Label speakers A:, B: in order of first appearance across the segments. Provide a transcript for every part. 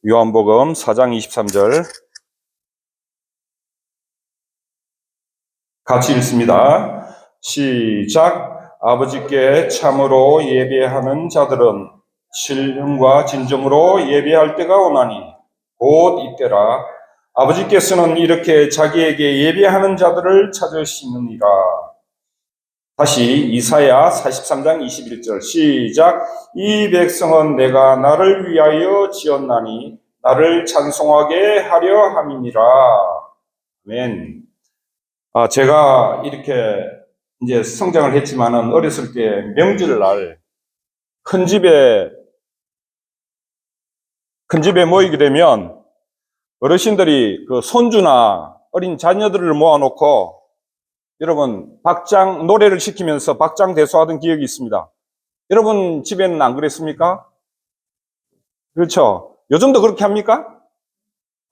A: 요한복음 4장 23절 같이 읽습니다. 시작. 아버지께 참으로 예배하는 자들은 신령과 진정으로 예배할 때가 오나니 곧 이때라. 아버지께서는 이렇게 자기에게 예배하는 자들을 찾으시느니라. 다시 이사야 43장 21절 시작. 이 백성은 내가 나를 위하여 지었나니 나를 찬송하게 하려 함이니라. 아멘. 제가 이렇게 이제 성장을 했지만은 어렸을 때 명절날 큰 집에 모이게 되면 어르신들이 그 손주나 어린 자녀들을 모아놓고 여러분 노래를 시키면서 박장대소하던 기억이 있습니다. 여러분 집에는 안 그랬습니까? 그렇죠. 요즘도 그렇게 합니까?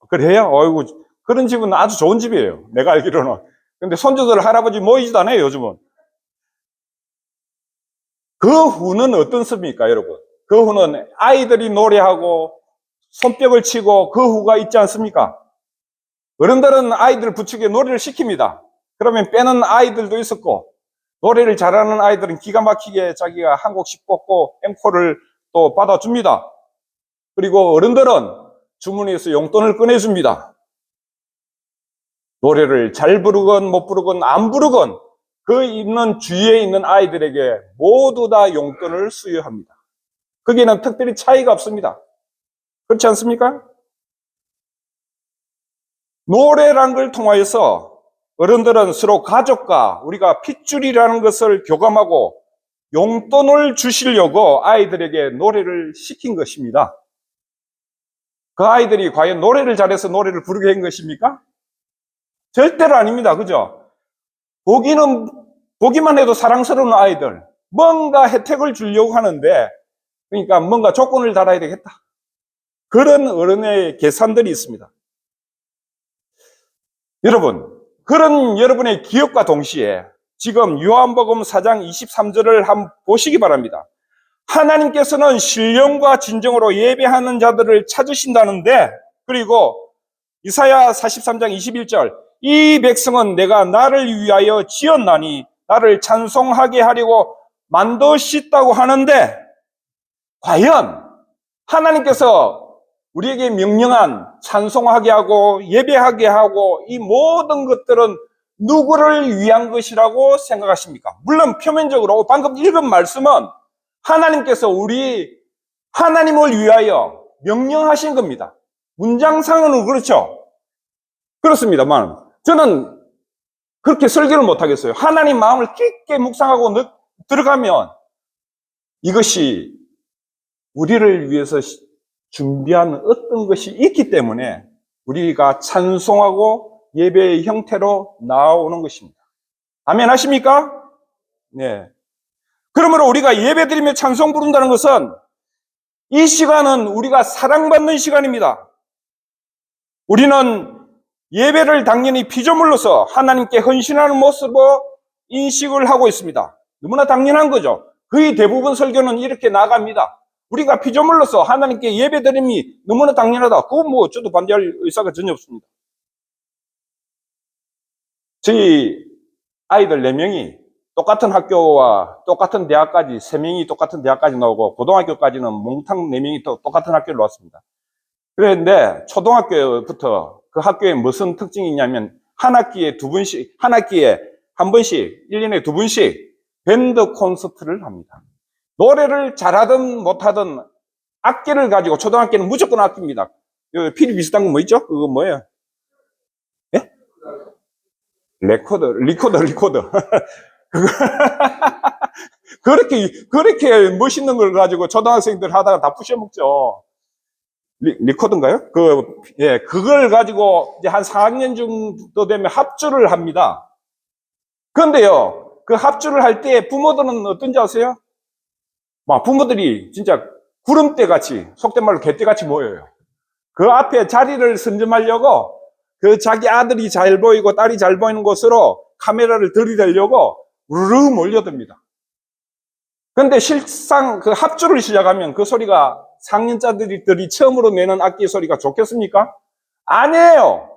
A: 그래요? 어이구, 그런 집은 아주 좋은 집이에요. 내가 알기로는. 근데 손주들 할아버지 모이지도 않아요, 요즘은. 그 후는 어떻습니까, 여러분? 그 후는 아이들이 노래하고 손뼉을 치고 그 후가 있지 않습니까? 어른들은 아이들 부축에 노래를 시킵니다. 그러면 빼는 아이들도 있었고, 노래를 잘하는 아이들은 기가 막히게 자기가 한 곡씩 뽑고 앵콜을 또 받아줍니다. 그리고 어른들은 주머니에서 용돈을 꺼내줍니다. 노래를 잘 부르건 못 부르건 안 부르건 그 있는 주위에 있는 아이들에게 모두 다 용돈을 수여합니다. 거기에는 특별히 차이가 없습니다. 그렇지 않습니까? 노래란 걸 통하여서 어른들은 서로 가족과 우리가 핏줄이라는 것을 교감하고 용돈을 주시려고 아이들에게 노래를 시킨 것입니다. 그 아이들이 과연 노래를 잘해서 노래를 부르게 한 것입니까? 절대로 아닙니다. 그죠? 보기만 해도 사랑스러운 아이들, 뭔가 혜택을 주려고 하는데, 그러니까 뭔가 조건을 달아야 되겠다. 그런 어른의 계산들이 있습니다. 여러분, 그런 여러분의 기억과 동시에 지금 요한복음 4장 23절을 한번 보시기 바랍니다. 하나님께서는 신령과 진정으로 예배하는 자들을 찾으신다는데, 그리고 이사야 43장 21절, 이 백성은 내가 나를 위하여 지었나니 나를 찬송하게 하려고 만드셨다고 하는데, 과연 하나님께서 우리에게 명령한 찬송하게 하고 예배하게 하고 이 모든 것들은 누구를 위한 것이라고 생각하십니까? 물론 표면적으로 방금 읽은 말씀은 하나님께서 하나님을 위하여 명령하신 겁니다. 문장상으로는 그렇죠. 그렇습니다만 저는 그렇게 설교를 못하겠어요. 하나님 마음을 깊게 묵상하고 들어가면 이것이 우리를 위해서 준비한 어떤 것이 있기 때문에 우리가 찬송하고 예배의 형태로 나오는 것입니다. 아멘 하십니까? 네. 그러므로 우리가 예배드리며 찬송 부른다는 것은 이 시간은 우리가 사랑받는 시간입니다. 우리는 예배를 당연히 피조물로서 하나님께 헌신하는 모습으로 인식을 하고 있습니다. 너무나 당연한 거죠. 거의 대부분 설교는 이렇게 나갑니다. 우리가 피조물로서 하나님께 예배드림이 너무나 당연하다. 그건 뭐 저도 반대할 의사가 전혀 없습니다. 저희 아이들 4명이 똑같은 학교와 똑같은 대학까지 3명이 똑같은 대학까지 나오고 고등학교까지는 몽탕 4명이 또 똑같은 학교를 나왔습니다. 그런데 초등학교부터 그 학교에 무슨 특징이 있냐면 한 학기에 한 번씩 1년에 2번씩 밴드 콘서트를 합니다. 노래를 잘하든 못하든 악기를 가지고 초등학교는 무조건 악기입니다. 필이 비슷한 거 뭐 있죠? 그거 뭐예요? 예? 리코더. 그렇게 멋있는 걸 가지고 초등학생들 하다가 다 부셔먹죠. 리코더인가요? 그걸 가지고 이제 한 4학년 정도 되면 합주를 합니다. 그런데요, 그 합주를 할 때 부모들은 어떤지 아세요? 부모들이 진짜 구름대 같이, 속된 말로 개떼 같이 모여요. 그 앞에 자리를 선점하려고 그 자기 아들이 잘 보이고 딸이 잘 보이는 곳으로 카메라를 들이대려고 우르르 몰려듭니다. 그런데 실상 그 합주를 시작하면 그 소리가 상년자들이 처음으로 내는 악기 소리가 좋겠습니까? 아니에요.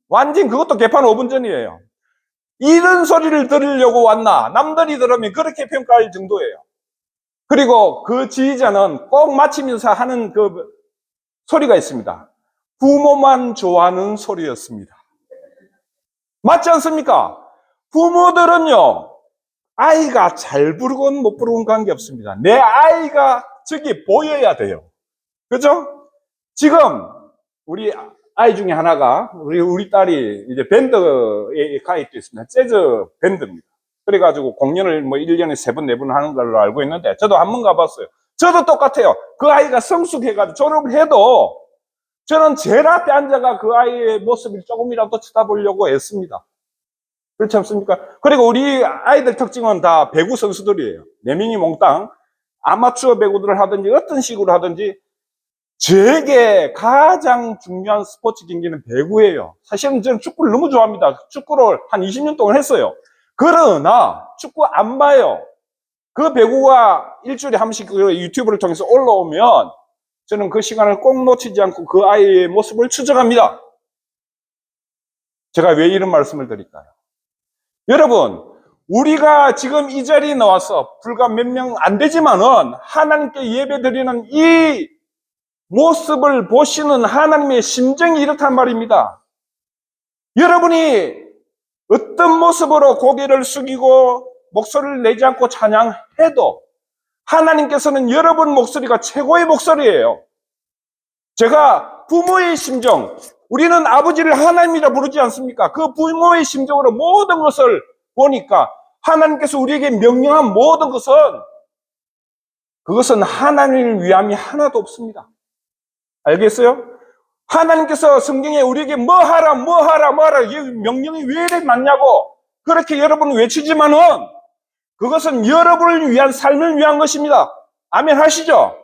A: 완전 그것도 개판 5분 전이에요. 이런 소리를 들으려고 왔나? 남들이 들으면 그렇게 평가할 정도예요. 그리고 그 지휘자는 꼭 마치면서 하는 그 소리가 있습니다. 부모만 좋아하는 소리였습니다. 맞지 않습니까? 부모들은요, 아이가 잘 부르건 못 부르건 관계없습니다. 내 아이가 저기 보여야 돼요. 그죠? 지금 우리 아이 중에 하나가 우리 딸이 이제 밴드에 가입돼 있습니다. 재즈 밴드입니다. 그래가지고 공연을 뭐 1년에 3번, 4번 하는 걸로 알고 있는데 저도 한번 가봤어요. 저도 똑같아요. 그 아이가 성숙해가지고 졸업을 해도 저는 제일 앞에 앉아가 그 아이의 모습을 조금이라도 쳐다보려고 애씁니다. 그렇지 않습니까? 그리고 우리 아이들 특징은 다 배구 선수들이에요. 4명이 몽땅 아마추어 배구들을 하든지 어떤 식으로 하든지 저에게 가장 중요한 스포츠 경기는 배구예요. 사실은 저는 축구를 너무 좋아합니다. 축구를 한 20년 동안 했어요. 그러나 축구 안 봐요. 그 배구가 일주일에 한 번씩 유튜브를 통해서 올라오면 저는 그 시간을 꼭 놓치지 않고 그 아이의 모습을 추적합니다. 제가 왜 이런 말씀을 드릴까요? 여러분, 우리가 지금 이 자리에 나와서 불과 몇 명 안 되지만은 하나님께 예배드리는 이 모습을 보시는 하나님의 심정이 이렇단 말입니다. 여러분이 어떤 모습으로 고개를 숙이고 목소리를 내지 않고 찬양해도 하나님께서는 여러분 목소리가 최고의 목소리예요. 제가 부모의 심정, 우리는 아버지를 하나님이라 부르지 않습니까? 그 부모의 심정으로 모든 것을 보니까 하나님께서 우리에게 명령한 모든 것은 그것은 하나님을 위함이 하나도 없습니다. 알겠어요? 하나님께서 성경에 우리에게 뭐 하라 이 명령이 왜 이렇게 많냐고 그렇게 여러분은 외치지만은 그것은 여러분을 위한 삶을 위한 것입니다. 아멘 하시죠?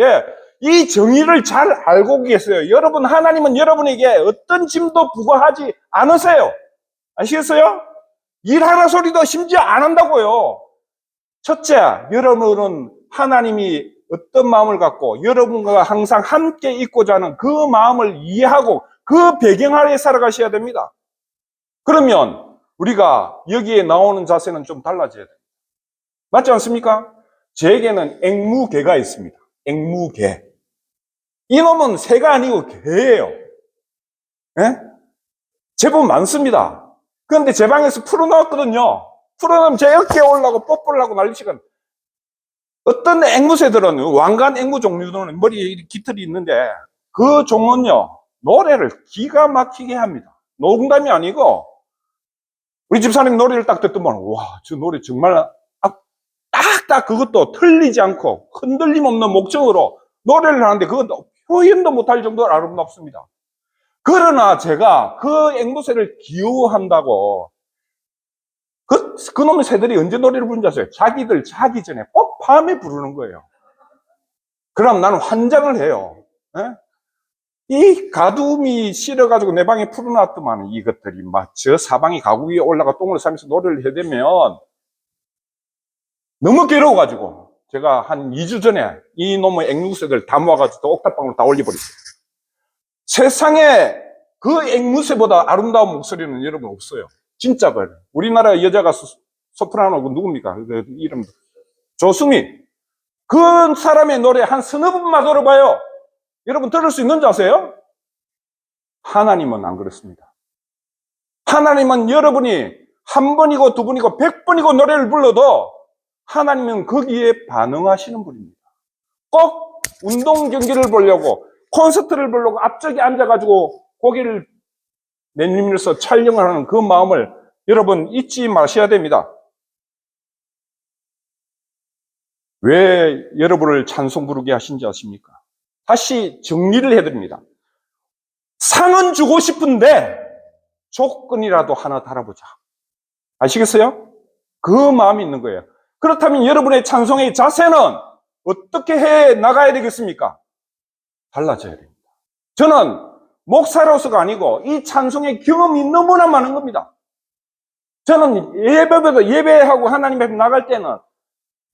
A: 예. 이 정의를 잘 알고 계세요. 여러분, 하나님은 여러분에게 어떤 짐도 부과하지 않으세요. 아시겠어요? 일하는 소리도 심지어 안 한다고요. 첫째, 여러분은 하나님이 어떤 마음을 갖고 여러분과 항상 함께 있고자 하는 그 마음을 이해하고 그 배경 아래 살아가셔야 됩니다. 그러면 우리가 여기에 나오는 자세는 좀 달라져야 됩니다. 맞지 않습니까? 제게는 앵무개가 있습니다. 앵무개. 이놈은 새가 아니고 개예요. 예? 제법 많습니다. 그런데 제 방에서 풀어놨거든요. 풀어놓으면 제 어깨에 올라고 뽀뽀를 하고 난리치거든요. 어떤 앵무새들은 왕관 앵무 종류들은 머리에 깃털이 있는데 그 종은요 노래를 기가 막히게 합니다. 농담이 아니고 우리 집사님 노래를 딱 듣더만 와, 저 노래 정말 딱딱 그것도 틀리지 않고 흔들림 없는 목청으로 노래를 하는데 그것도 표현도 못할 정도로 아름답습니다. 그러나 제가 그 앵무새를 귀여워한다고 그놈의 새들이 언제 노래를 부르는지 아세요? 자기들 자기 전에 꼭 밤에 부르는 거예요. 그럼 나는 환장을 해요. 에? 이 가둠이 실어가지고 내 방에 풀어놨더만 이것들이 막 저 사방이 가구 위에 올라가 똥을 싸면서 노래를 해대면 너무 괴로워가지고 제가 한 2주 전에 이놈의 앵무새들 다 모아가지고 옥탑방으로 다 올려버렸어요. 세상에 그 앵무새보다 아름다운 목소리는 여러분 없어요. 진짜 그래요. 우리나라 여자 가수 소프라노 그 누굽니까? 그 이름 조수미. 그 사람의 노래 한 서너 번만 들어봐요. 여러분 들을 수 있는지 아세요? 하나님은 안 그렇습니다. 하나님은 여러분이 한 번이고 두 번이고 100번이고 노래를 불러도 하나님은 거기에 반응하시는 분입니다. 꼭 운동 경기를 보려고 콘서트를 보려고 앞쪽에 앉아가지고 고개를 내밀면서 촬영을 하는 그 마음을 여러분 잊지 마셔야 됩니다. 왜 여러분을 찬송 부르게 하신지 아십니까? 다시 정리를 해드립니다. 상은 주고 싶은데 조건이라도 하나 달아보자. 아시겠어요? 그 마음이 있는 거예요. 그렇다면 여러분의 찬송의 자세는 어떻게 해 나가야 되겠습니까? 달라져야 됩니다. 저는 목사로서가 아니고 이 찬송의 경험이 너무나 많은 겁니다. 저는 예배하고 하나님 앞에 나갈 때는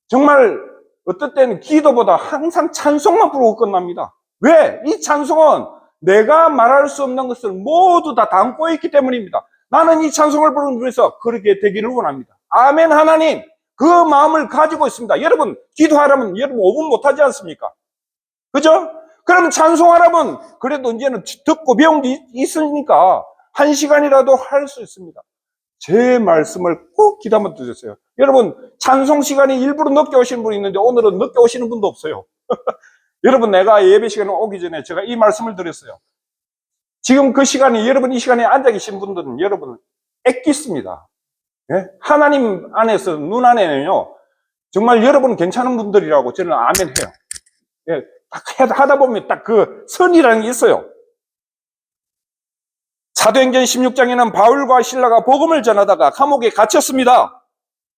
A: 정말 어떨 때는 기도보다 항상 찬송만 부르고 끝납니다. 왜? 이 찬송은 내가 말할 수 없는 것을 모두 다 담고 있기 때문입니다. 나는 이 찬송을 부르면서 그렇게 되기를 원합니다. 아멘. 하나님, 그 마음을 가지고 있습니다. 여러분, 기도하려면 여러분 5분 못하지 않습니까? 그죠? 그럼 찬송하려면 그래도 이제는 듣고 배운 게 있으니까 1시간이라도 할 수 있습니다. 제 말씀을 꼭 귀담아 들으세요. 여러분, 찬송 시간이 일부러 늦게 오시는 분이 있는데 오늘은 늦게 오시는 분도 없어요. 여러분, 내가 예배 시간에 오기 전에 제가 이 말씀을 드렸어요. 지금 그 시간에, 여러분 이 시간에 앉아 계신 분들은 여러분 엑기스입니다. 예? 하나님 안에서, 눈 안에는요, 정말 여러분 괜찮은 분들이라고 저는 아멘 해요. 예, 딱 하다 보면 딱 그 선이라는 게 있어요. 사도행전 16장에는 바울과 실라가 복음을 전하다가 감옥에 갇혔습니다.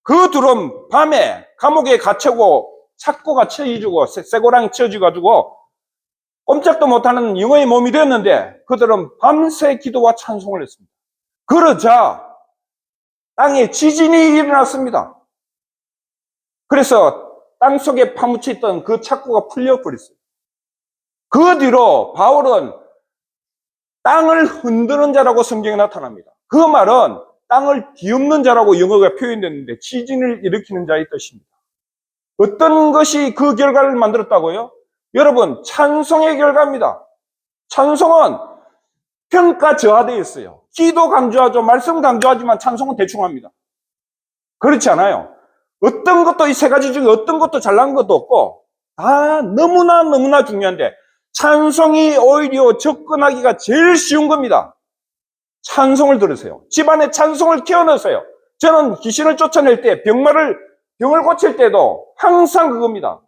A: 그 둘은 밤에 감옥에 갇히고 착고가 쳐지고 쇠고랑이 쳐져가지고 꼼짝도 못하는 영어의 몸이 되었는데 그들은 밤새 기도와 찬송을 했습니다. 그러자 땅에 지진이 일어났습니다. 그래서 땅속에 파묻혀 있던 그 착고가 풀려버렸어요. 그 뒤로 바울은 땅을 흔드는 자라고 성경에 나타납니다. 그 말은 땅을 뒤엎는 자라고 영어가 표현됐는데 지진을 일으키는 자의 뜻입니다. 어떤 것이 그 결과를 만들었다고요? 여러분, 찬송의 결과입니다. 찬송은 평가저하되어 있어요. 기도 강조하죠. 말씀 강조하지만 찬송은 대충 합니다. 그렇지 않아요. 어떤 것도 이 세 가지 중에 어떤 것도 잘난 것도 없고 다 너무나 중요한데 찬송이 오히려 접근하기가 제일 쉬운 겁니다. 찬송을 들으세요. 집안에 찬송을 키워넣으세요. 저는 귀신을 쫓아낼 때 병을 고칠 때도 항상 그겁니다.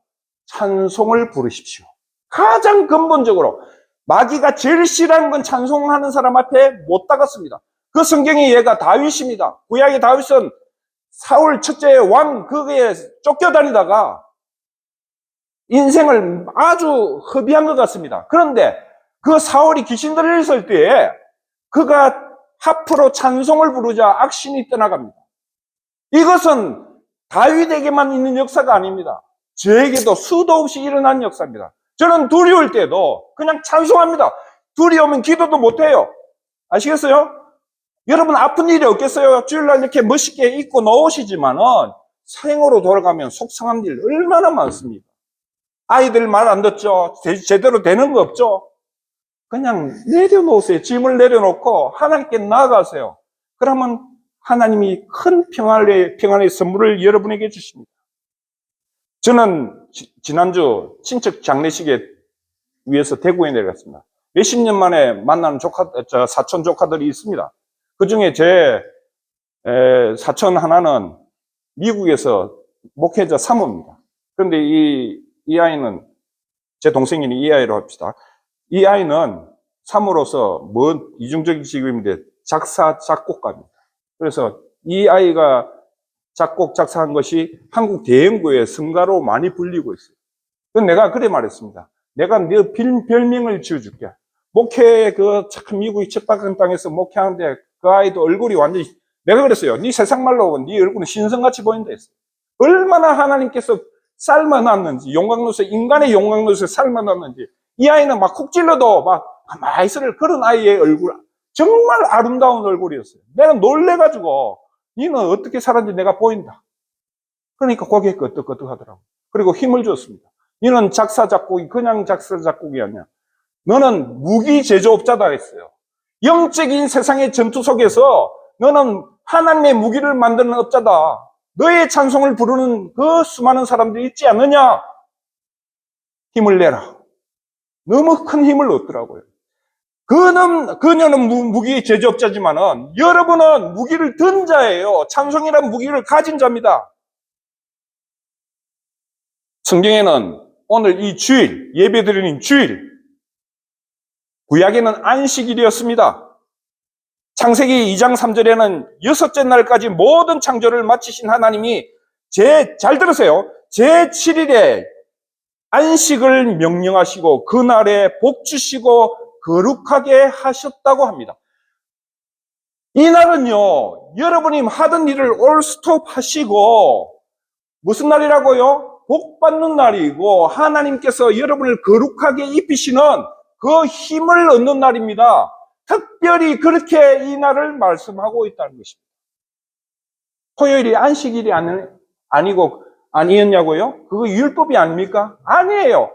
A: 찬송을 부르십시오. 가장 근본적으로 마귀가 제일 싫어하는 건 찬송하는 사람 앞에 못 다갔습니다. 그 성경의 예가 다윗입니다. 구약의 다윗은 사울 첫째 왕 그거에 쫓겨다니다가 인생을 아주 허비한 것 같습니다. 그런데 그 사울이 귀신 들렸을 때에 그가 하프로 찬송을 부르자 악신이 떠나갑니다. 이것은 다윗에게만 있는 역사가 아닙니다. 저에게도 수도 없이 일어난 역사입니다. 저는 두려울 때도 그냥 찬송합니다. 두려우면 기도도 못해요. 아시겠어요? 여러분 아픈 일이 없겠어요? 주일날 이렇게 멋있게 입고 나오시지만은 생으로 돌아가면 속상한 일 얼마나 많습니다. 아이들 말 안 듣죠? 제대로 되는 거 없죠? 그냥 내려놓으세요. 짐을 내려놓고 하나님께 나아가세요. 그러면 하나님이 큰 평안의 선물을 여러분에게 주십니다. 저는 지난주 친척 장례식에 위해서 대구에 내려갔습니다. 몇십 년 만에 만나는 사촌 조카들이 있습니다. 그 중에 제 사촌 하나는 미국에서 목회자 사모입니다. 그런데 이 아이는, 제 동생이니 이 아이로 합시다. 이 아이는 사모로서 이중적인 직업인데 작곡가입니다. 그래서 이 아이가 작사한 것이 한국 대형구의 성가로 많이 불리고 있어요. 그래서 내가 그래 말했습니다. 내가 네 별명을 지어줄게. 목회 참 미국의 척박한 땅에서 목회하는데 그 아이도 얼굴이 완전히, 내가 그랬어요. 네 세상 말로 네 얼굴은 신성같이 보인다 했어요. 얼마나 하나님께서 삶아놨는지, 인간의 용광로에서 삶아놨는지, 이 아이는 막 콕 찔러도 가만히 있을 그런 아이의 얼굴, 정말 아름다운 얼굴이었어요. 내가 놀래가지고, 니는 어떻게 살았는지 내가 보인다. 그러니까 고개 끄덕끄덕 하더라고. 그리고 힘을 줬습니다. 니는 그냥 작사, 작곡이 아니야. 너는 무기 제조업자다 했어요. 영적인 세상의 전투 속에서 너는 하나님의 무기를 만드는 업자다. 너의 찬송을 부르는 그 수많은 사람들이 있지 않느냐? 힘을 내라. 너무 큰 힘을 얻더라고요. 그녀는 무기 제조업자지만은 여러분은 무기를 든 자예요. 찬송이라는 무기를 가진 자입니다. 성경에는 오늘 이 주일, 예배드리는 주일, 구약에는 안식일이었습니다. 창세기 2장 3절에는 여섯째 날까지 모든 창조를 마치신 하나님이 잘 들으세요. 제7일에 안식을 명령하시고 그날에 복 주시고 거룩하게 하셨다고 합니다. 이날은요, 여러분이 하던 일을 올 스톱 하시고 무슨 날이라고요? 복 받는 날이고 하나님께서 여러분을 거룩하게 입히시는 그 힘을 얻는 날입니다. 특별히 그렇게 이 날을 말씀하고 있다는 것입니다. 토요일이 안식일이 아니고 아니었냐고요? 그거 율법이 아닙니까? 아니에요.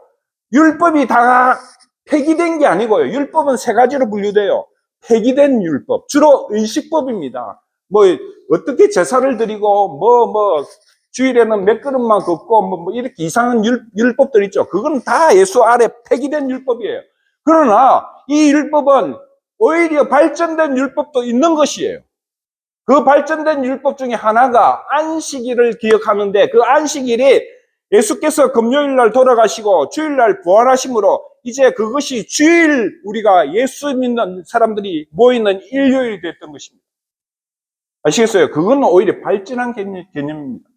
A: 율법이 다 폐기된 게 아니고요. 율법은 세 가지로 분류돼요. 폐기된 율법, 주로 의식법입니다. 뭐 어떻게 제사를 드리고 주일에는 몇 그릇만 걷고 뭐 이렇게 이상한 율법들 있죠. 그건 다 예수 아래 폐기된 율법이에요. 그러나 이 율법은 오히려 발전된 율법도 있는 것이에요. 그 발전된 율법 중에 하나가 안식일을 기억하는데, 그 안식일이 예수께서 금요일 날 돌아가시고 주일 날 부활하심으로 이제 그것이 주일 우리가 예수 믿는 사람들이 모이는 일요일이 됐던 것입니다. 아시겠어요? 그건 오히려 발전한 개념입니다.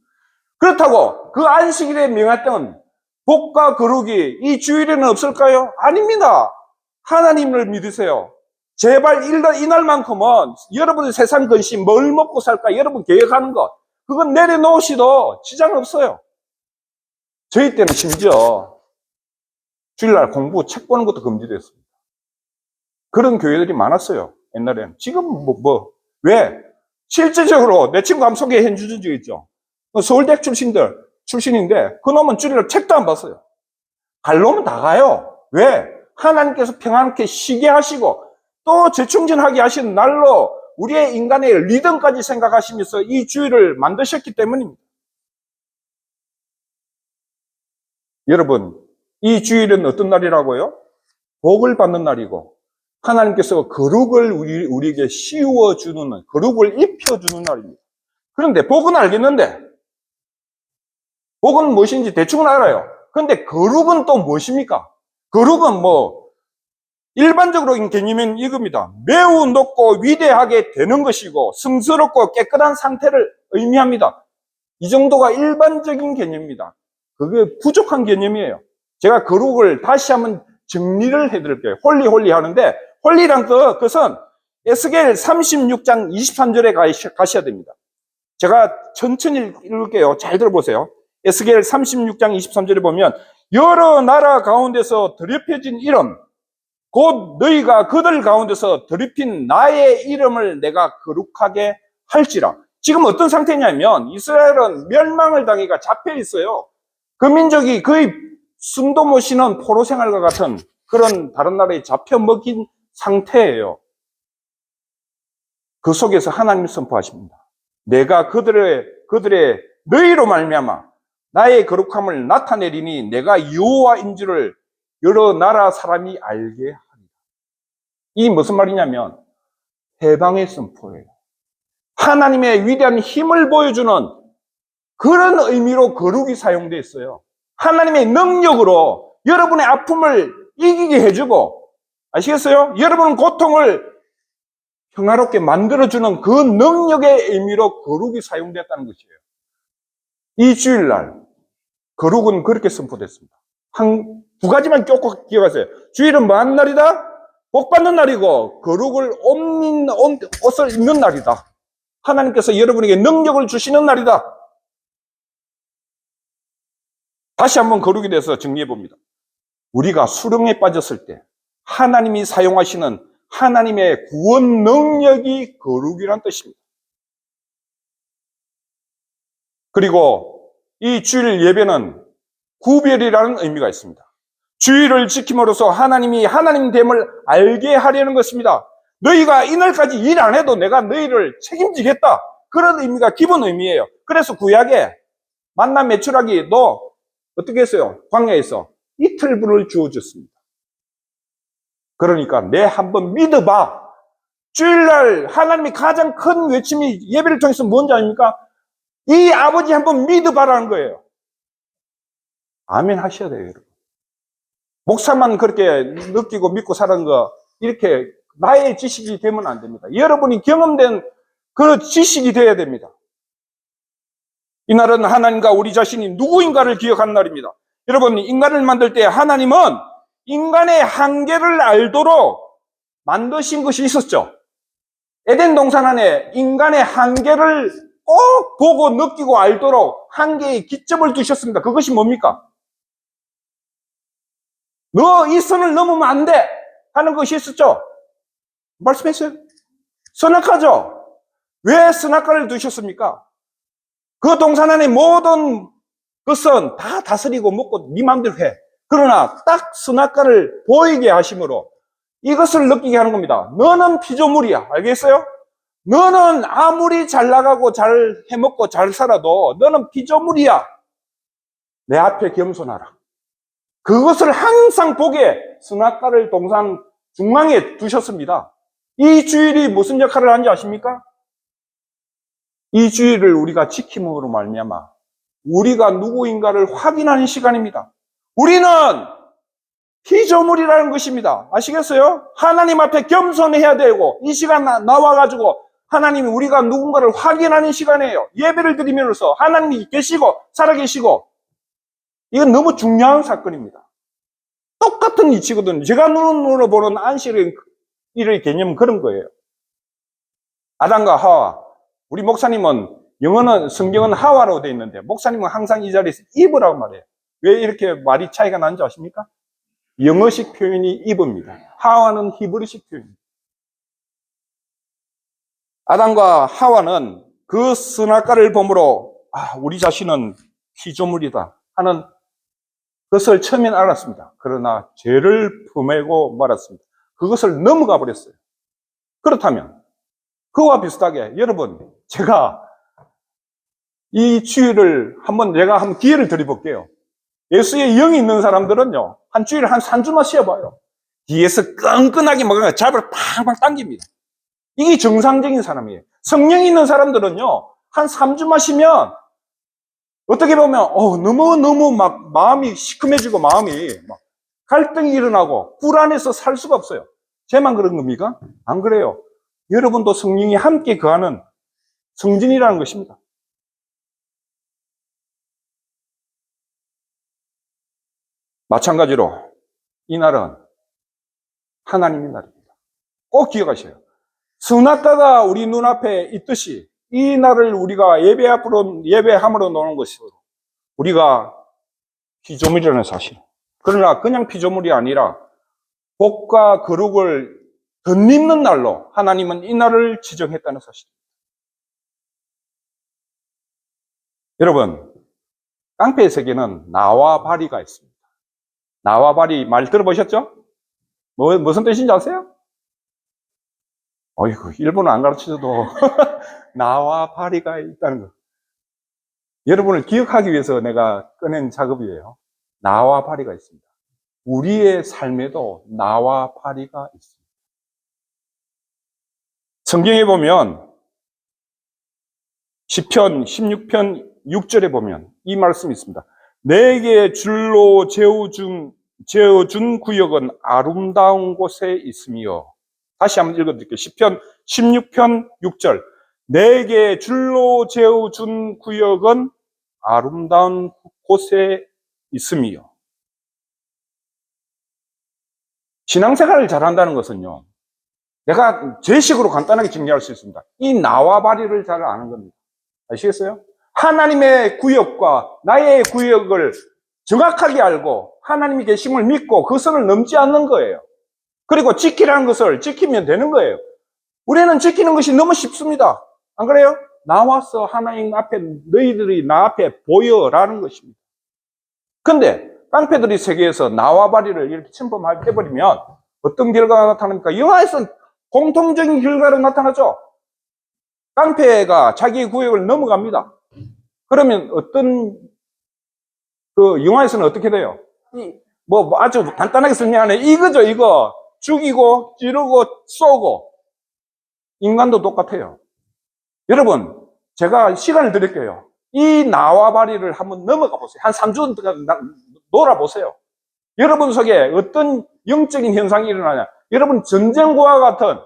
A: 그렇다고 그 안식일에 명했던 복과 거룩이 이 주일에는 없을까요? 아닙니다. 하나님을 믿으세요. 제발 이날만큼은 여러분의 세상 근심, 뭘 먹고 살까 여러분 계획하는 것, 그건 내려놓으시도 지장 없어요. 저희 때는 심지어 주일날 공부 책 보는 것도 금지됐습니다. 그런 교회들이 많았어요, 옛날에는. 지금 왜? 실제적으로 내 친구 한번 소개해 주신 적 있죠. 서울대 출신인데 그놈은 주일날 책도 안 봤어요. 갈 놈은 다 가요. 왜? 하나님께서 평안케 쉬게 하시고 또 재충전하게 하시는 날로 우리의 인간의 리듬까지 생각하시면서 이 주일을 만드셨기 때문입니다. 여러분, 이 주일은 어떤 날이라고요? 복을 받는 날이고 하나님께서 거룩을 우리에게 씌워주는, 거룩을 입혀주는 날입니다. 그런데 복은 알겠는데, 복은 무엇인지 대충은 알아요. 그런데 거룩은 또 무엇입니까? 거룩은 일반적으로 개념은 이겁니다. 매우 높고 위대하게 되는 것이고 성스럽고 깨끗한 상태를 의미합니다. 이 정도가 일반적인 개념입니다. 그게 부족한 개념이에요. 제가 거룩을 다시 한번 정리를 해드릴게요. 홀리 하는데, 홀리란 그것은 에스겔 36장 23절에 가셔야 됩니다. 제가 천천히 읽을게요. 잘 들어보세요. 에스겔 36장 23절에 보면, 여러 나라 가운데서 더럽혀진 이름, 곧 너희가 그들 가운데서 더럽힌 나의 이름을 내가 거룩하게 할지라. 지금 어떤 상태냐면 이스라엘은 멸망을 당해가 잡혀 있어요. 그 민족이 거의 숨도 못 쉬는 포로 생활과 같은 그런 다른 나라에 잡혀 먹힌 상태예요. 그 속에서 하나님이 선포하십니다. 내가 그들의 너희로 말미암아 나의 거룩함을 나타내리니 내가 여호와인 줄을 여러 나라 사람이 알게 하리라. 이 무슨 말이냐면 해방의 선포예요. 하나님의 위대한 힘을 보여주는 그런 의미로 거룩이 사용되어 있어요. 하나님의 능력으로 여러분의 아픔을 이기게 해주고, 아시겠어요? 여러분의 고통을 평화롭게 만들어주는 그 능력의 의미로 거룩이 사용되었다는 것이에요. 이 주일날 거룩은 그렇게 선포됐습니다. 두 가지만 꼭 기억하세요. 주일은 뭐하는 날이다? 복 받는 날이고 거룩을 옷을 입는 날이다. 하나님께서 여러분에게 능력을 주시는 날이다. 다시 한번 거룩에 대해서 정리해 봅니다. 우리가 수렁에 빠졌을 때 하나님이 사용하시는 하나님의 구원 능력이 거룩이란 뜻입니다. 그리고 이 주일 예배는 구별이라는 의미가 있습니다. 주일을 지킴으로써 하나님이 하나님됨을 알게 하려는 것입니다. 너희가 이날까지 일 안 해도 내가 너희를 책임지겠다. 그런 의미가 기본 의미예요. 그래서 구약에 만나 메추라기 너 어떻게 했어요? 광야에서 이틀분을 주어줬습니다. 그러니까 내 한번 믿어봐. 주일날 하나님이 가장 큰 외침이 예배를 통해서 뭔지 아닙니까? 이 아버지 한번 믿어봐라는 거예요. 아멘 하셔야 돼요, 여러분. 목사만 그렇게 느끼고 믿고 사는 거 이렇게 나의 지식이 되면 안 됩니다. 여러분이 경험된 그 지식이 돼야 됩니다. 이날은 하나님과 우리 자신이 누구인가를 기억하는 날입니다. 여러분, 인간을 만들 때 하나님은 인간의 한계를 알도록 만드신 것이 있었죠. 에덴 동산 안에 인간의 한계를 꼭 보고 느끼고 알도록 한계의 기점을 두셨습니다. 그것이 뭡니까? 너 이 선을 넘으면 안 돼! 하는 것이 있었죠? 말씀했어요? 선악과죠? 왜 선악과를 두셨습니까? 그 동산 안에 모든 것은 다 다스리고 먹고 네 마음대로 해. 그러나 딱 선악과를 보이게 하심으로 이것을 느끼게 하는 겁니다. 너는 피조물이야. 알겠어요? 너는 아무리 잘 나가고 잘 해먹고 잘 살아도 너는 피조물이야. 내 앞에 겸손하라. 그것을 항상 보게 선악과를 동산 중앙에 두셨습니다. 이 주일이 무슨 역할을 하는지 아십니까? 이 주일을 우리가 지킴으로 말미암아 우리가 누구인가를 확인하는 시간입니다. 우리는 피조물이라는 것입니다. 아시겠어요? 하나님 앞에 겸손해야 되고 이 시간 나와가지고 하나님이 우리가 누군가를 확인하는 시간이에요. 예배를 드리면서 하나님이 계시고 살아계시고 이건 너무 중요한 사건입니다. 똑같은 이치거든요. 제가 눈으로 보는 안식일의 개념은 그런 거예요. 아담과 하와. 우리 목사님은 영어는 성경은 하와로 되어 있는데 목사님은 항상 이 자리에서 이브라고 말해요. 왜 이렇게 말이 차이가 나는지 아십니까? 영어식 표현이 이브입니다. 하와는 히브리식 표현입니다. 아담과 하와는 그 선악과를 보므로 우리 자신은 피조물이다 하는 그것을 처음엔 알았습니다. 그러나 죄를 범하고 말았습니다. 그것을 넘어가 버렸어요. 그렇다면 그와 비슷하게 여러분 제가 이 주일을 내가 한번 기회를 드려볼게요. 예수의 영이 있는 사람들은요 한 주일에 한 3주만 쉬어봐요. 뒤에서 끈끈하게 막 잡을 팡팡 당깁니다. 이게 정상적인 사람이에요. 성령이 있는 사람들은요 한 3주만 쉬면 어떻게 보면 너무 막 마음이 시큼해지고 마음이 막 갈등이 일어나고 불안해서 살 수가 없어요. 쟤만 그런 겁니까? 안 그래요. 여러분도 성령이 함께 거하는 성진이라는 것입니다. 마찬가지로 이 날은 하나님의 날입니다. 꼭 기억하셔요. 선악과가 우리 눈앞에 있듯이 이 날을 우리가 예배함으로 노는 것으로 우리가 피조물이라는 사실. 그러나 그냥 피조물이 아니라 복과 거룩을 덧입는 날로 하나님은 이 날을 지정했다는 사실입니다. 여러분, 깡패의 세계는 나와 바리가 있습니다. 나와 바리 말 들어보셨죠? 무슨 뜻인지 아세요? 어이구, 일본어 안 가르쳐줘도 나와 바리가 있다는 거. 여러분을 기억하기 위해서 내가 꺼낸 작업이에요. 나와 바리가 있습니다. 우리의 삶에도 나와 바리가 있습니다. 성경에 보면 시편 16편 6절에 보면 이 말씀이 있습니다. 내게 줄로 재어준 구역은 아름다운 곳에 있으며. 다시 한번 읽어드릴게요. 시편 16편 6절. 내게 줄로 재어준 구역은 아름다운 곳에 있으며. 신앙생활을 잘한다는 것은요, 내가 제 식으로 간단하게 정리할 수 있습니다. 이 나와 바리를 잘 아는 겁니다. 아시겠어요? 하나님의 구역과 나의 구역을 정확하게 알고 하나님이 계심을 믿고 그 선을 넘지 않는 거예요. 그리고 지키라는 것을 지키면 되는 거예요. 우리는 지키는 것이 너무 쉽습니다. 안 그래요? 나와서 하나님 앞에 너희들이 나 앞에 보여라는 것입니다. 근데 깡패들이 세계에서 나와 바리를 이렇게 침범해버리면 어떤 결과가 나타납니까? 영화에서는 공통적인 결과로 나타나죠. 깡패가 자기 구역을 넘어갑니다. 그러면 영화에서는 어떻게 돼요? 아주 간단하게 설명하네. 이거죠, 이거. 죽이고, 찌르고, 쏘고. 인간도 똑같아요. 여러분, 제가 시간을 드릴게요. 이 나와 바리를 한번 넘어가 보세요. 한 3주 놀아보세요. 여러분 속에 어떤 영적인 현상이 일어나냐. 여러분 전쟁과 같은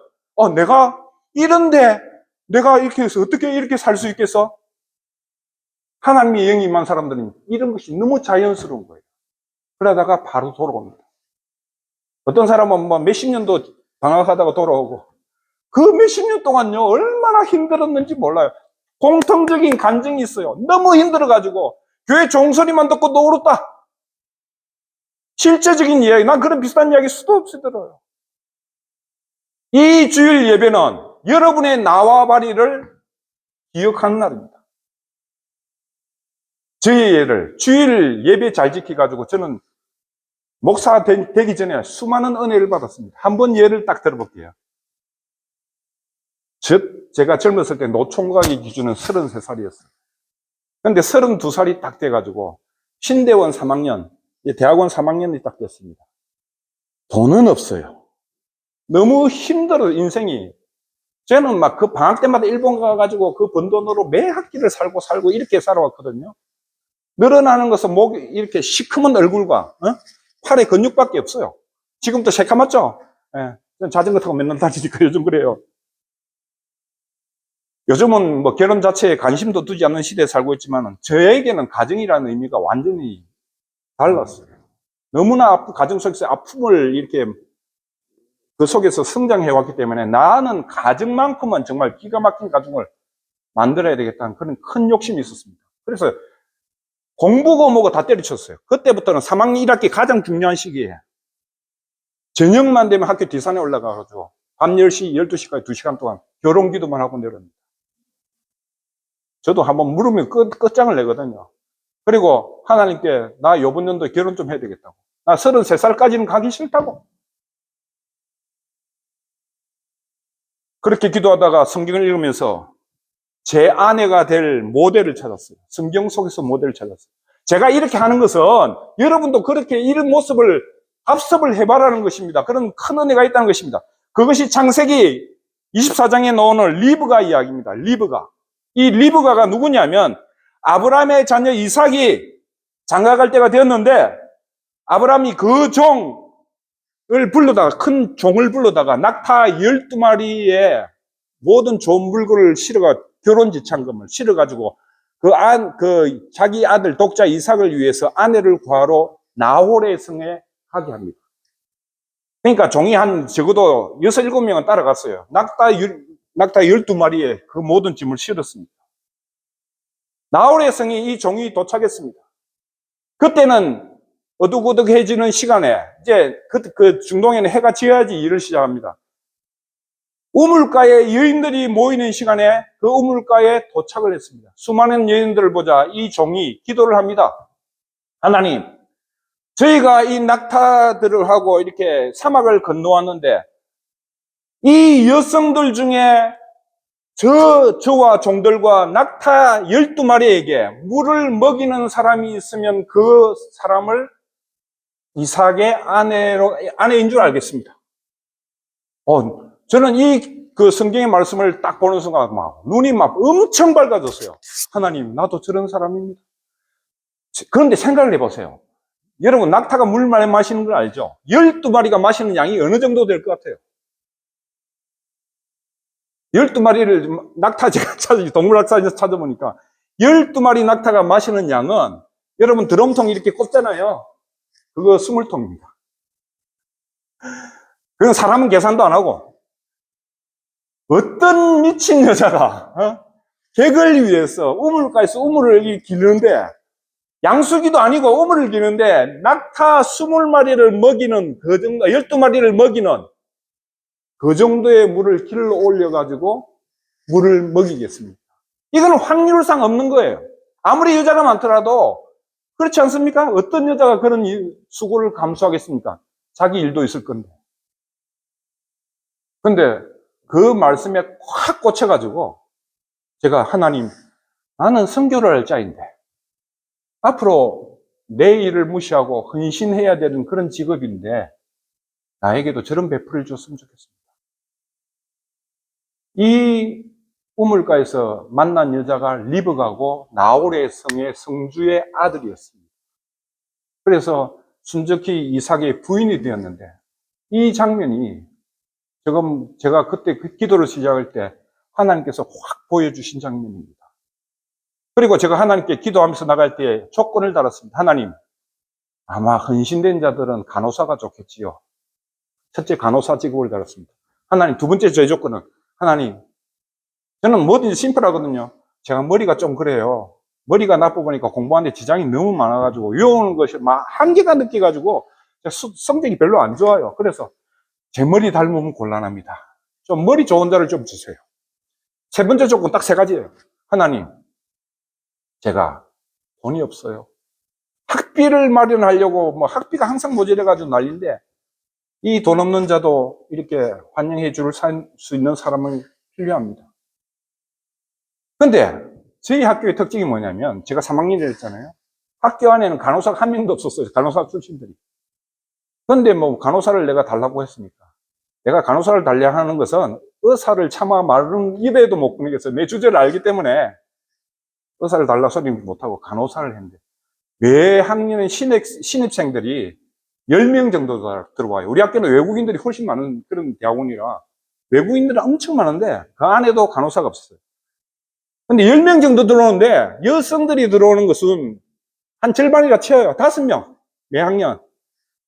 A: 내가 이런데 내가 이렇게 해서 어떻게 이렇게 살 수 있겠어? 하나님의 영이 임한 사람들은 이런 것이 너무 자연스러운 거예요. 그러다가 바로 돌아옵니다. 어떤 사람은 몇십 년도 방황하다가 돌아오고 그 몇십 년 동안요 얼마나 힘들었는지 몰라요. 공통적인 감정이 있어요. 너무 힘들어가지고 교회 종소리만 듣고 너 울었다. 실제적인 이야기, 난 그런 비슷한 이야기 수도 없이 들어요. 이 주일 예배는 여러분의 나와바리를 기억하는 날입니다. 저희 예를 주일 예배 잘 지켜가지고 저는 목사 되기 전에 수많은 은혜를 받았습니다. 한번 예를 딱 들어볼게요. 제가 젊었을 때 노총각의 기준은 33살이었어요. 근데 32살이 딱 돼가지고 신대원 3학년, 대학원 3학년이 딱 됐습니다. 돈은 없어요. 너무 힘들어요, 인생이. 저는 막 그 방학 때마다 일본 가가지고 그 번 돈으로 매 학기를 살고 이렇게 살아왔거든요. 늘어나는 것은 이렇게 시커먼 얼굴과 팔에 근육밖에 없어요. 지금도 새카맣죠? 예. 자전거 타고 맨날 다니니까 요즘 그래요. 요즘은 뭐 결혼 자체에 관심도 두지 않는 시대에 살고 있지만 저에게는 가정이라는 의미가 완전히 달랐어요. 너무나 가정 속에서 아픔을 이렇게 그 속에서 성장해 왔기 때문에 나는 가정만큼은 정말 기가 막힌 가정을 만들어야 되겠다는 그런 큰 욕심이 있었습니다. 그래서 공부고 뭐고 다 때려쳤어요. 그때부터는 3학년 1학기 가장 중요한 시기에 저녁만 되면 학교 뒷산에 올라가가지고 밤 10시, 12시까지 2시간 동안 결혼 기도만 하고 내려옵니다. 저도 한번 물으면 끝장을 내거든요. 그리고 하나님께 나 이번 연도에 결혼 좀 해야 되겠다고. 나 33살까지는 가기 싫다고. 그렇게 기도하다가 성경을 읽으면서 제 아내가 될 모델을 찾았어요. 성경 속에서 모델을 찾았어요. 제가 이렇게 하는 것은 여러분도 그렇게 이런 모습을 합습을 해봐라는 것입니다. 그런 큰 은혜가 있다는 것입니다. 그것이 창세기 24장에 나오는 리브가 이야기입니다. 리브가. 이 리브가가 누구냐면 아브라함의 자녀 이삭이 장가갈 때가 되었는데 아브라함이 그 종을 불러다가 큰 종을 불러다가 낙타 12마리에 모든 좋은 물건을 실어가 결혼 지참금을 실어가지고 자기 아들 독자 이삭을 위해서 아내를 구하러 나홀의 성에 가게 합니다. 그러니까 종이 적어도 6, 7명은 따라갔어요. 낙타 12마리에 그 모든 짐을 실었습니다. 나홀의 성에 이 종이 도착했습니다. 그때는 어둑어둑해지는 시간에 이제 그 중동에는 해가 지어야지 일을 시작합니다. 우물가에 여인들이 모이는 시간에 그 우물가에 도착을 했습니다. 수많은 여인들을 보자 이 종이 기도를 합니다. 하나님, 저희가 이 낙타들을 하고 이렇게 사막을 건너왔는데 이 여성들 중에 저와 종들과 낙타 12마리에게 물을 먹이는 사람이 있으면 그 사람을 이삭의 아내인 줄 알겠습니다. 저는 그 성경의 말씀을 딱 보는 순간 눈이 막 엄청 밝아졌어요. 하나님, 나도 저런 사람입니다. 그런데 생각을 해보세요. 여러분, 낙타가 물 많이 마시는 걸 알죠? 12마리가 마시는 양이 어느 정도 될 것 같아요? 12마리를 제가 동물학사에서 찾아보니까 12마리 낙타가 마시는 양은 여러분 드럼통 이렇게 꼽잖아요. 그거 20통입니다. 그건 사람은 계산도 안 하고 어떤 미친 여자가 객을 위해서 우물가에서 우물을 기르는데 양수기도 아니고 우물을 기르는데 낙타 20마리를 먹이는 그 정도 12마리를 먹이는 그 정도의 물을 길러 올려가지고 물을 먹이겠습니다. 이건 확률상 없는 거예요. 아무리 여자가 많더라도 그렇지 않습니까? 어떤 여자가 그런 수고를 감수하겠습니까? 자기 일도 있을 건데. 근데 그 말씀에 확 꽂혀가지고 제가 하나님, 나는 선교를 할 자인데 앞으로 내 일을 무시하고 헌신해야 되는 그런 직업인데 나에게도 저런 베풀을 줬으면 좋겠습니다. 이 우물가에서 만난 여자가 리브가고 나홀의 성의 성주의 아들이었습니다. 그래서 순적히 이삭의 부인이 되었는데 이 장면이 지금 제가 그때 그 기도를 시작할 때 하나님께서 확 보여주신 장면입니다. 그리고 제가 하나님께 기도하면서 나갈 때 조건을 달았습니다. 하나님, 아마 헌신된 자들은 간호사가 좋겠지요. 첫째, 간호사 직업을 달았습니다. 하나님, 두 번째 저의 조건은 하나님, 저는 뭐든지 심플하거든요. 제가 머리가 좀 그래요. 머리가 나빠 보니까 공부하는데 지장이 너무 많아가지고 외우는 것이 막 한계가 느껴가지고 성적이 별로 안 좋아요. 그래서 제 머리 닮으면 곤란합니다. 좀 머리 좋은 자를 좀 주세요. 세 번째 조건 딱 세 가지예요. 하나님, 제가 돈이 없어요. 학비를 마련하려고 뭐 학비가 항상 모자라가지고 난리인데 이 돈 없는 자도 이렇게 환영해 줄 수 있는 사람은 필요합니다. 근데 저희 학교의 특징이 뭐냐면 제가 3학년을 했잖아요. 학교 안에는 간호사가 한 명도 없었어요. 간호사 출신들이. 근데 뭐 간호사를 내가 달라고 했으니까. 내가 간호사를 달라 하는 것은 의사를 차마 마른 입에도 못 보내겠어요. 내 주제를 알기 때문에 의사를 달라 소리는 못하고 간호사를 했는데 매 학년에 신입생들이 10명 정도 들어와요. 우리 학교는 외국인들이 훨씬 많은 그런 대학원이라 외국인들이 엄청 많은데 그 안에도 간호사가 없었어요. 근데 10명 정도 들어오는데 여성들이 들어오는 것은 한 절반이라 쳐요. 5명 매 학년.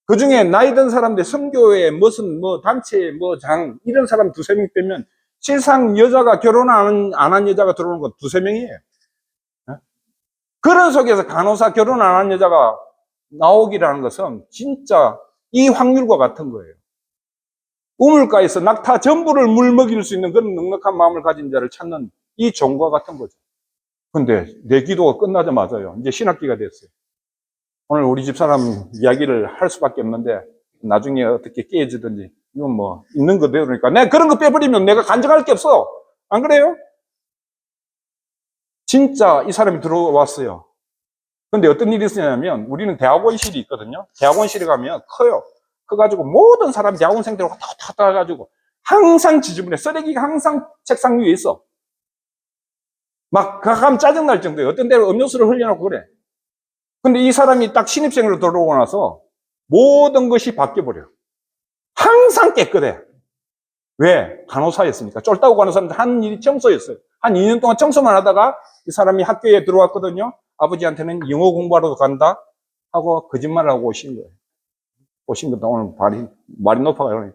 A: 그 중에 나이 든 사람들 선교회 무슨 뭐 단체 뭐 장 이런 사람 2-3명 빼면 실상 여자가 결혼 안 한 여자가 들어오는 건 2-3명이에요. 그런 속에서 간호사 결혼 안 한 여자가 나오기라는 것은 진짜 이 확률과 같은 거예요. 우물가에서 낙타 전부를 물먹일 수 있는 그런 넉넉한 마음을 가진 자를 찾는 이 종과 같은 거죠. 근데 내 기도가 끝나자마자요. 이제 신학기가 됐어요. 오늘 우리 집사람 이야기를 할 수밖에 없는데 나중에 어떻게 깨지든지 이건 뭐 있는 그대로니까 내가 그런 거 빼버리면 내가 간증할 게 없어. 안 그래요? 진짜 이 사람이 들어왔어요. 근데 어떤 일이 있었냐면 우리는 대학원실이 있거든요. 대학원실에 가면 커요. 커가지고 모든 사람 대학원생들 왔다 갔다 해가지고 항상 지저분해. 쓰레기가 항상 책상 위에 있어. 막 가끔 짜증날 정도예요. 어떤 데로 음료수를 흘려놓고 그래. 근데 이 사람이 딱 신입생으로 들어오고 나서 모든 것이 바뀌어버려. 항상 깨끗해. 왜? 간호사였으니까. 쫄다고 가는 사람들 한 일이 청소였어요. 한 2년 동안 청소만 하다가 이 사람이 학교에 들어왔거든요. 아버지한테는 영어 공부하러 간다 하고 거짓말을 하고 오신 거예요. 오신 것도 오늘 말이 높아가요.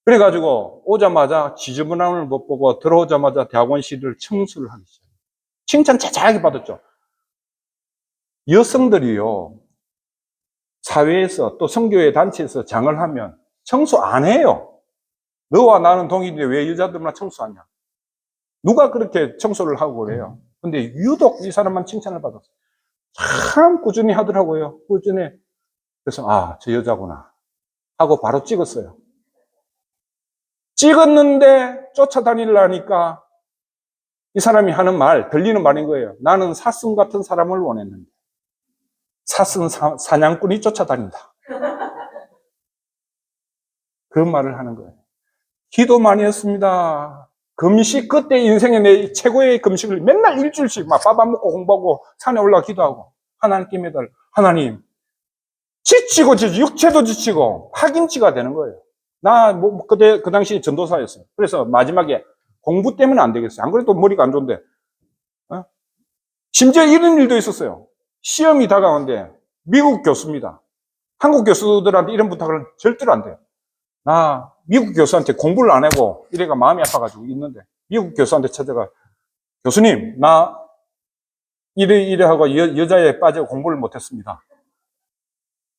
A: 그래가지고 오자마자 지저분함을 못 보고 들어오자마자 대학원실을 청소를 하기 시작해요. 칭찬 자자하게 받았죠. 여성들이요. 사회에서 또 선교회 단체에서 장을 하면 청소 안 해요. 너와 나는 동일인데 왜 여자들만 청소하냐. 누가 그렇게 청소를 하고 그래요. 근데 유독 이 사람만 칭찬을 받았어요. 참 꾸준히 하더라고요. 꾸준히. 그래서 아, 저 여자구나 하고 바로 찍었어요. 찍었는데 쫓아다니려니까 이 사람이 하는 말, 들리는 말인 거예요. 나는 사슴 같은 사람을 원했는데 사슴 사냥꾼이 쫓아다닌다. 그 말을 하는 거예요. 기도 많이 했습니다. 금식, 그때 인생의 내 최고의 금식을 맨날 일주일씩 막 밥 안 먹고 공부하고 산에 올라가 기도하고 하나님께 매달 하나님 지치고 육체도 지치고 파김치가 되는 거예요. 나 그때 그 당시 전도사였어요. 그래서 마지막에 공부 때문에 안 되겠어요. 안 그래도 머리가 안 좋은데 심지어 이런 일도 있었어요. 시험이 다가오는데 미국 교수입니다. 한국 교수들한테 이런 부탁을 절대로 안 돼요. 나 미국 교수한테 공부를 안 하고 이래가 마음이 아파가지고 있는데 미국 교수한테 찾아가 교수님 나 이래 하고 여자에 빠져 공부를 못했습니다.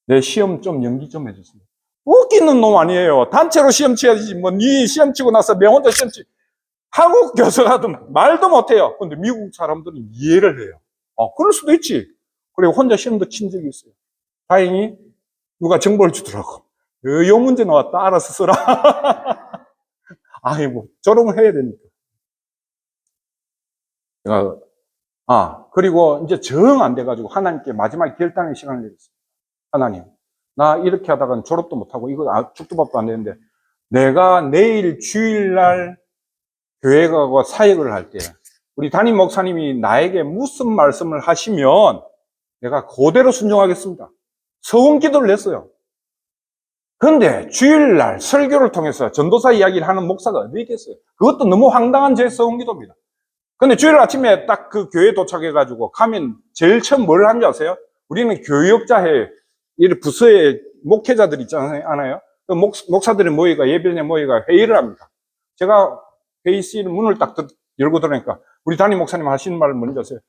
A: 내 시험 좀 연기 좀 해주세요. 웃기는 놈 아니에요. 단체로 시험 치야지 뭐 네 시험 치고 나서 내 혼자 시험 치 한국 교수가도 말도 못해요. 근데 미국 사람들은 이해를 해요. 그럴 수도 있지. 그리고 혼자 시험도 친 적이 있어요. 다행히 누가 정보를 주더라고. 요 문제 나왔다. 알아서 써라. 아이고, 졸업을 해야 되니까. 그리고 이제 정 안 돼가지고 하나님께 마지막에 결단의 시간을 내렸어요. 하나님, 나 이렇게 하다가는 졸업도 못하고 이거 죽도 밥도 안 되는데 내가 내일 주일날 교회 가고 사역을 할 때 우리 담임 목사님이 나에게 무슨 말씀을 하시면 내가 그대로 순종하겠습니다. 서원 기도를 냈어요. 그런데 주일날 설교를 통해서 전도사 이야기를 하는 목사가 어디 있겠어요? 그것도 너무 황당한 제 서원 기도입니다. 근데 주일 아침에 딱 그 교회에 도착해가지고 가면 제일 처음 뭘 하는지 아세요? 우리는 교역자회, 이 부서의 목회자들 있잖아요. 그 목사들이 모이가 예배에 모이가 회의를 합니다. 제가 회의실 문을 딱 열고 들어오니까 우리 담임 목사님 하시는 말 뭔지 아세요?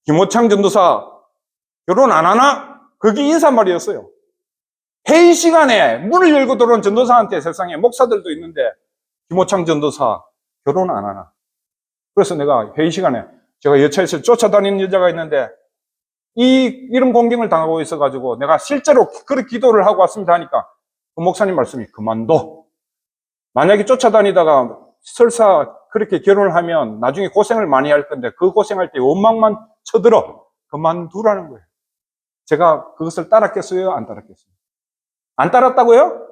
A: 김호창 전도사 결혼 안 하나? 그게 인사말이었어요. 회의 시간에 문을 열고 들어온 전도사한테 세상에 목사들도 있는데 김호창 전도사 결혼 안 하나? 그래서 내가 회의 시간에 제가 여차에서 쫓아다니는 여자가 있는데 이런 공경을 당하고 있어가지고 내가 실제로 그렇게 기도를 하고 왔습니다 하니까 그 목사님 말씀이 그만둬. 만약에 쫓아다니다가 설사 그렇게 결혼을 하면 나중에 고생을 많이 할 건데 그 고생할 때 원망만 쳐들어. 그만두라는 거예요. 제가 그것을 따랐겠어요? 안 따랐겠어요? 안 따랐다고요?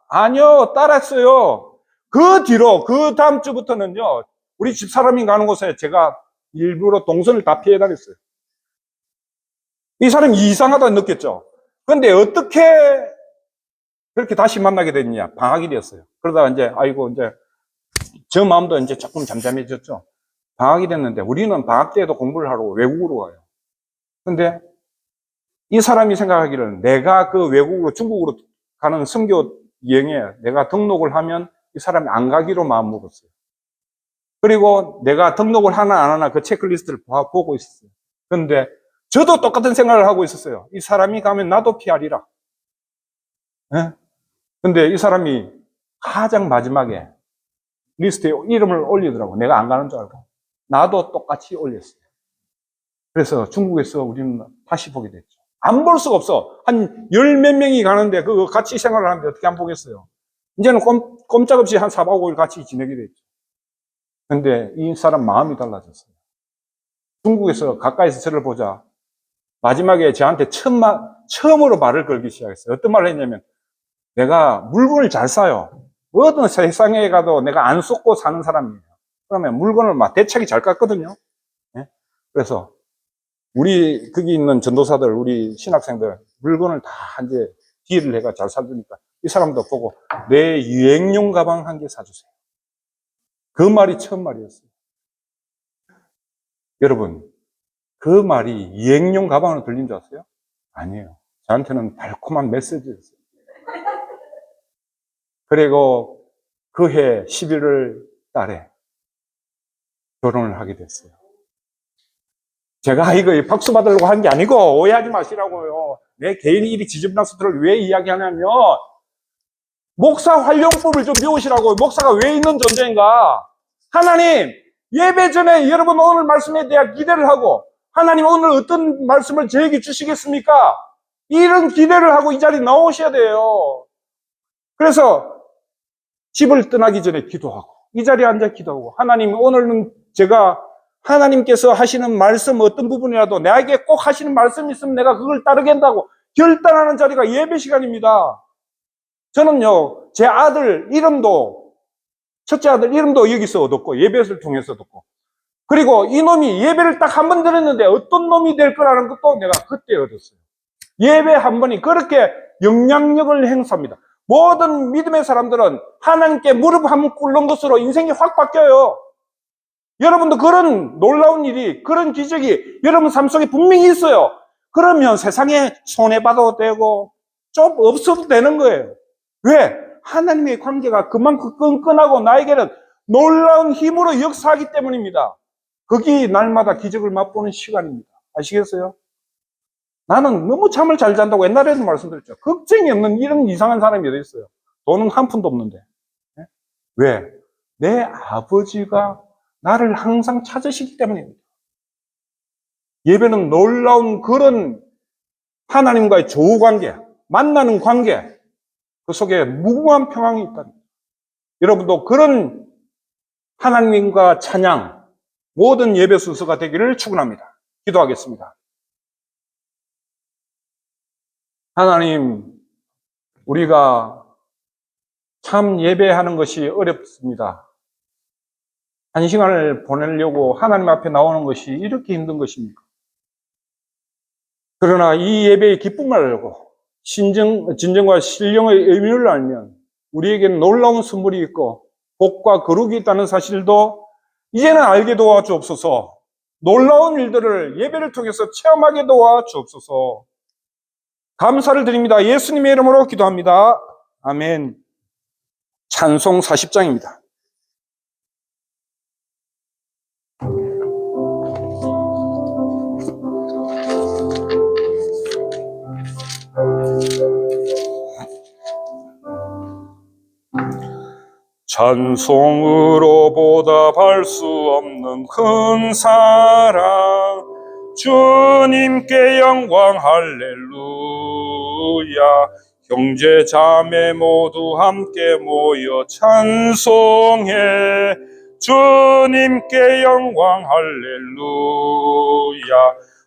A: 아니요, 따랐어요. 그 뒤로, 그 다음 주부터는요, 우리 집사람이 가는 곳에 제가 일부러 동선을 다 피해 다녔어요. 이 사람이 이상하다 느꼈죠? 그런데 어떻게 그렇게 다시 만나게 됐냐? 방학이 되었어요. 그러다가 이제, 아이고, 이제, 저 마음도 이제 조금 잠잠해졌죠? 방학이 됐는데, 우리는 방학 때에도 공부를 하러 외국으로 가요. 근데 이 사람이 생각하기를 내가 그 외국으로, 중국으로 가는 선교 여행에 내가 등록을 하면 이 사람이 안 가기로 마음먹었어요. 그리고 내가 등록을 하나 안 하나 그 체크리스트를 보고 있었어요. 그런데 저도 똑같은 생각을 하고 있었어요. 이 사람이 가면 나도 피하리라. 네? 근데 이 사람이 가장 마지막에 리스트에 이름을 올리더라고. 내가 안 가는 줄 알고. 나도 똑같이 올렸어요. 그래서 중국에서 우리는 다시 보게 됐죠. 안 볼 수가 없어. 한 열 몇 명이 가는데 그거 같이 생활을 하는데 어떻게 안 보겠어요. 이제는 꼼짝없이 한 4박 5일 같이 지내게 됐죠. 근데 이 사람 마음이 달라졌어요. 중국에서 가까이서 저를 보자. 마지막에 저한테 처음으로 말을 걸기 시작했어요. 어떤 말을 했냐면 내가 물건을 잘 사요. 어떤 세상에 가도 내가 안 쏟고 사는 사람이에요. 그러면 물건을 막 대차게 잘 깎거든요. 네? 그래서 우리 거기 있는 전도사들, 우리 신학생들 물건을 다 이제 딜을 해가 잘 사주니까 이 사람도 보고 내 유행용 가방 한 개 사주세요. 그 말이 처음 말이었어요. 여러분, 그 말이 유행용 가방으로 들린 줄 아세요? 아니에요. 저한테는 달콤한 메시지였어요. 그리고 그해 11월 달에 결혼을 하게 됐어요. 제가 이거 박수 받으려고 한 게 아니고 오해하지 마시라고요. 내 개인 일이 지저분한수들을 왜 이야기하냐면 목사 활용법을 좀 배우시라고요. 목사가 왜 있는 존재인가? 하나님, 예배 전에 여러분 오늘 말씀에 대한 기대를 하고 하나님 오늘 어떤 말씀을 저에게 주시겠습니까? 이런 기대를 하고 이 자리에 나오셔야 돼요. 그래서 집을 떠나기 전에 기도하고 이 자리에 앉아 기도하고 하나님 오늘은 제가 하나님께서 하시는 말씀 어떤 부분이라도 나에게 꼭 하시는 말씀이 있으면 내가 그걸 따르겠다고 결단하는 자리가 예배 시간입니다. 저는요, 제 아들 이름도, 첫째 아들 이름도 여기서 얻었고, 예배를 통해서 얻었고, 그리고 이놈이 예배를 딱 한 번 들었는데 어떤 놈이 될 거라는 것도 내가 그때 얻었어요. 예배 한 번이 그렇게 영향력을 행사합니다. 모든 믿음의 사람들은 하나님께 무릎 한번 꿇는 것으로 인생이 확 바뀌어요. 여러분도 그런 놀라운 일이, 그런 기적이 여러분 삶 속에 분명히 있어요. 그러면 세상에 손해봐도 되고 좀 없어도 되는 거예요. 왜? 하나님의 관계가 그만큼 끈끈하고 나에게는 놀라운 힘으로 역사하기 때문입니다. 거기 날마다 기적을 맛보는 시간입니다. 아시겠어요? 나는 너무 잠을 잘 잔다고 옛날에도 말씀드렸죠. 걱정이 없는 이런 이상한 사람이 어디 있어요? 돈은 한 푼도 없는데. 왜? 내 아버지가 나를 항상 찾으시기 때문입니다. 예배는 놀라운 그런 하나님과의 조우관계, 만나는 관계, 그 속에 무궁한 평안이 있다. 여러분도 그런 하나님과 찬양, 모든 예배 순서가 되기를 축원합니다. 기도하겠습니다. 하나님, 우리가 참 예배하는 것이 어렵습니다. 한 시간을 보내려고 하나님 앞에 나오는 것이 이렇게 힘든 것입니까? 그러나 이 예배의 기쁨을 알고 진정과 신령의 의미를 알면 우리에게는 놀라운 선물이 있고 복과 거룩이 있다는 사실도 이제는 알게 도와주옵소서. 놀라운 일들을 예배를 통해서 체험하게 도와주옵소서. 감사를 드립니다. 예수님의 이름으로 기도합니다. 아멘. 찬송 40장입니다. 찬송으로 보답할 수 없는 큰 사랑, 주님께 영광 할렐루야. 형제 자매 모두 함께 모여 찬송해. 주님께 영광 할렐루야.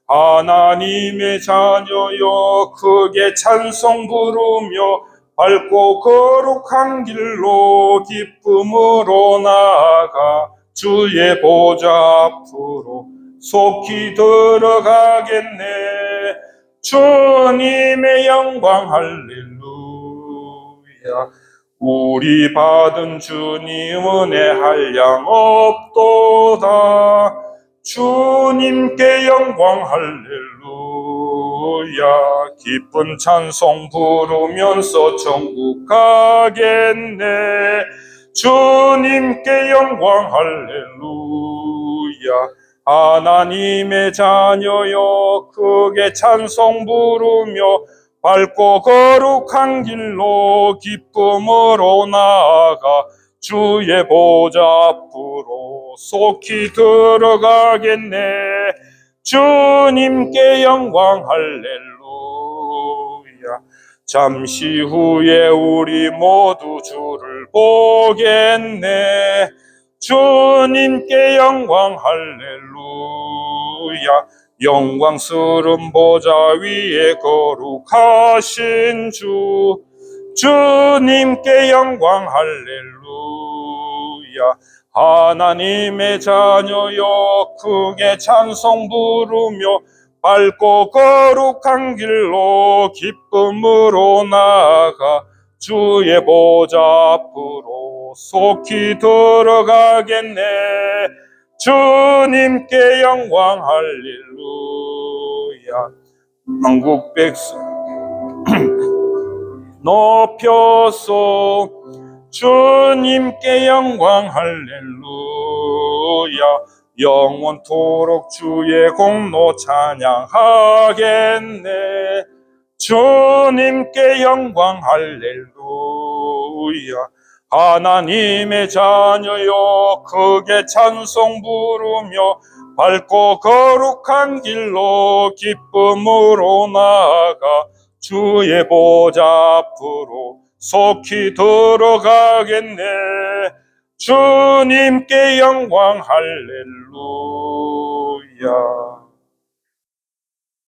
A: 하나님의 자녀여 크게 찬송 부르며 밝고 거룩한 길로 기쁨으로 나아가 주의 보좌 앞으로 속히 들어가겠네. 주님의 영광 할렐루야. 우리 받은 주님 은혜 한량 없도다. 주님께 영광 할렐루야. 기쁜 찬송 부르면서 천국 가겠네. 주님께 영광 할렐루야. 하나님의 자녀여 크게 찬송 부르며 밝고 거룩한 길로 기쁨으로 나아가 주의 보좌 앞으로 속히 들어가겠네. 주님께 영광 할렐루야. 잠시 후에 우리 모두 주를 보겠네. 주님께 영광 할렐루야. 영광스러운 보좌 위에 거룩하신 주, 주님께 영광 할렐루야. 하나님의 자녀여 크게 찬송 부르며 밝고 거룩한 길로 기쁨으로 나아가 주의 보좌 앞으로 속히 들어가겠네. 주님께 영광 할렐루야. 한국 백성 높여서 주님께 영광 할렐루야. 영원토록 주의 공로 찬양하겠네. 주님께 영광 할렐루야. 하나님의 자녀여 크게 찬송 부르며 밝고 거룩한 길로 기쁨으로 나아가 주의 보좌 앞으로 속히 들어가겠네. 주님께 영광 할렐루야.